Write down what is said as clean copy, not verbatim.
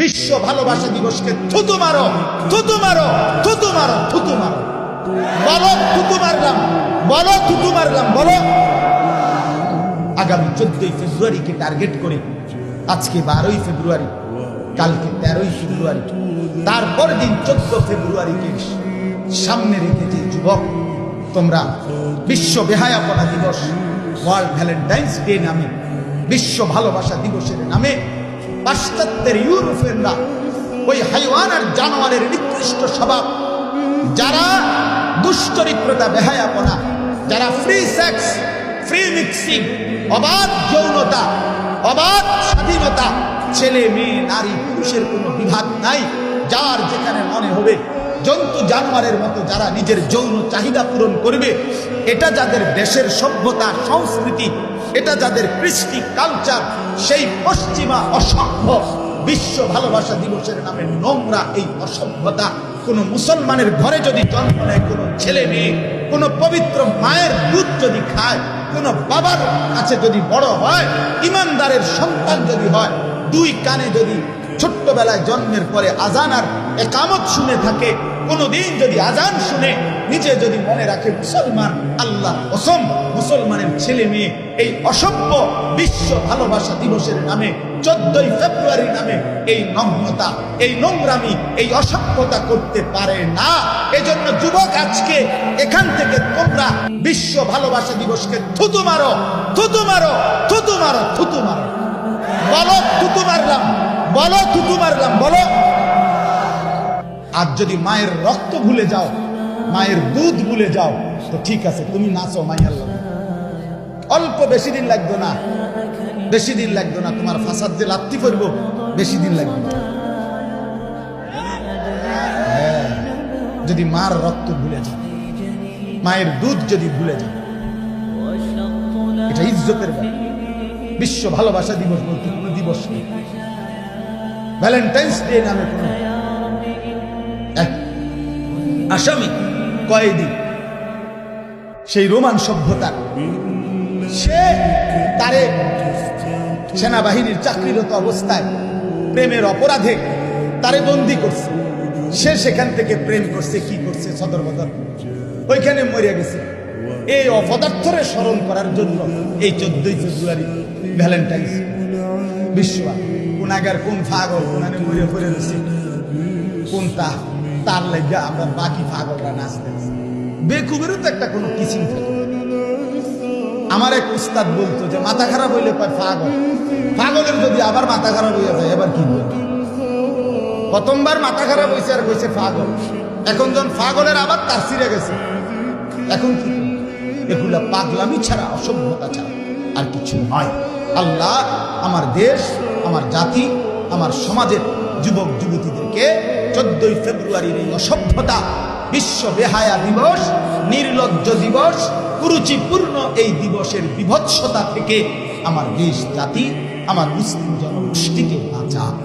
বিশ্ব ভালোবাসা দিবসকে থুতু মারো, থুতু মারো, থুতু মারো, থুতু মারো। বলো থুতু মারলাম, বলো থুতু মারলাম, বলো। আগামী 14ই ফেব্রুয়ারিকে টার্গেট করে, আজকে 12ই ফেব্রুয়ারি, কালকে 13ই ফেব্রুয়ারি, তারপর দিন 14 ফেব্রুয়ারিকে সামনে রেখে যে যুবক তোমরা বিশ্ব বেহায়াপনা দিবস, ওয়ার্ল্ড ভ্যালেন্টাইন্স ডে নামে, বিশ্ব ভালোবাসা দিবসের নামে পাশ্চাত্যের ইউরোপিয়ানরা ওই হাইওয়ান আর জানোয়ারের নিকৃষ্ট স্বভাব, যারা দুশ্চরিত্রতা, বেহায়াপনা, যারা ফ্রি সেক্স, ফ্রি মিক্সিং, অবাধ যৌনতা, অবাধ স্বাধীনতা, ছেলে মেয়ে নারী পুরুষের কোনো বিভাগ নাই, যার যেখানে মনে হবে জন্তু জানোয়ারের মতো যারা নিজের যৌন চাহিদা পূরণ করবে, এটা যাদের দেশের সভ্যতা সংস্কৃতি, এটা যাদের কৃষ্টি কালচার, সেই পশ্চিমা অসভ্য বিশ্ব ভালোবাসা দিবসের নামে নোংরা এই অসভ্যতা কোন মুসলমানের ঘরে যদি জন্ম নেয়, কোন ছেলে মেয়ে কোন পবিত্র মায়ের দুধ যদি খায়, কোন বাবার কাছে যদি বড় হয়, ইমানদারের সন্তান যদি হয়, দুই কানে যদি ছোট্টবেলায় জন্মের পরে আজান আর একামত শুনে থাকে, কোনদিন যদি আজান শুনে নিজে যদি মনে রাখে মুসলমান, আল্লাহ কসম মুসলমানের ছেলে মেয়ে এই অসভ্য বিশ্ব ভালোবাসা দিবসের নামে 14ই ফেব্রুয়ারির নামে এই নম্রতা, এই নোংরামি, এই অসভ্যতা করতে পারে না। এজন্য যুবক, আজকে এখান থেকে তোমরা বিশ্ব ভালোবাসা দিবসকে থুতু মারো, থুতু মারো, থুতু মারো, থুতু মারো। বলো থুতু মারলাম, বলো থুতু মারলাম, বলো। আর যদি মায়ের রক্ত ভুলে যাও, মায়ের দুধ ভুলে যাও, তো ঠিক আছে, তুমি নাচো মাইয়ার লগে। অল্প বেশি দিন লাগবে না, বেশি দিন লাগবে না, তোমার ফাসাদ যে লাত্তি করবো বেশি দিন লাগবে না। যদি মার রক্ত ভুলে যাও, মায়ের দুধ যদি ভুলে যাও, এটা ইজ্জতের ব্যাপার। বিশ্ব ভালোবাসা দিবস বলতে কোনো দিবস নেই, ভ্যালেন্টাইন্স ডে নামে কোনো আসামি কয়েদি, সেই রোমান সভ্যতার, সে তারে সেনাবাহিনীর চাকরিরত অবস্থায় প্রেমের অপরাধে তারে বন্দী করছে। সে সেখান থেকে প্রেম করছে, কি করছে, সদর বদর ওইখানে মরিয়া গেছে। এই অপদার্থরে স্মরণ করার জন্য এই 14ই ফেব্রুয়ারি ভ্যালেন্টাইন্স বিশ্ব। কোনাগার কোন পাগল কোনানে মরিয়া পড়ে রয়েছে, কোনটা তার লাগা আমরা বাকি পাগলরা নাচতেছি। বেকুবেরও তো একটা কোনো কিচিং থাকে। আমার এক উস্তাদ বলতো যে মাথা খারাপ হইলে পায় পাগল, পাগলের যদি আবার মাথা খারাপ হয়ে যায় এবার কি বলবো। প্রথমবার মাথা খারাপ হয়েছে আর কইছে পাগল, এখন যখন পাগলের আবার তার ছিঁড়ে গেছে, এখন কি? এগুলা পাগলামি ছাড়া, অসভ্যতা ছাড়া আর কিছু নয়। আল্লাহ আমার দেশ, আমার জাতি, আমার সমাজের যুবক যুবতীদেরকে 14ই ফেব্রুয়ারির এই অসভ্যতা, বিশ্ব বেহায়া দিবস, নির্লজ্জ দিবস, কুরুচিপূর্ণ এই দিবসের বিভৎসতা থেকে আমার দেশ জাতি, আমার মুসলিম জনগোষ্ঠীকে বাঁচাক।